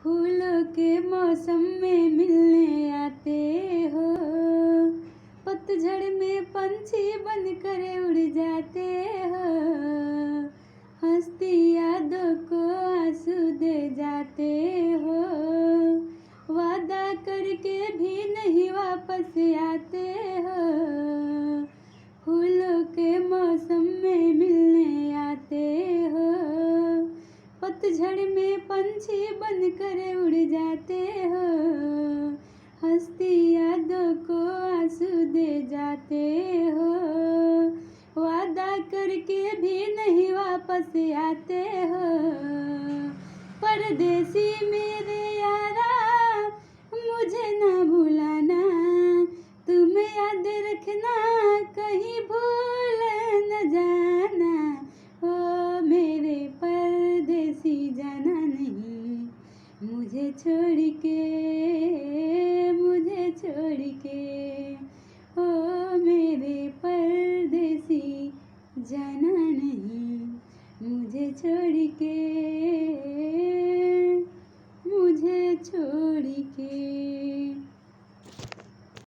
फूलों के मौसम में मिलने आते हो, पतझड़ में पंछी बनकर उड़ जाते हो, हंसती यादों को आंसू दे जाते हो, वादा करके भी नहीं वापस आते हो, फूलों के मौसम में मिलने आते हो, पतझड़ में पंछी बनकर उड़ जाते हो, हंसती यादों को आंसू दे जाते हो, वादा करके भी नहीं वापस आते हो, परदेसी मेरे यारा मुझे ना भुलाना, तुम याद रखना कहीं भूल न जाना, ओ मेरे परदेसी जाना नहीं, मुझे छोड़ के, मुझे छोड़ के, ओ मेरे परदेसी जाना नहीं, मुझे छोड़ के।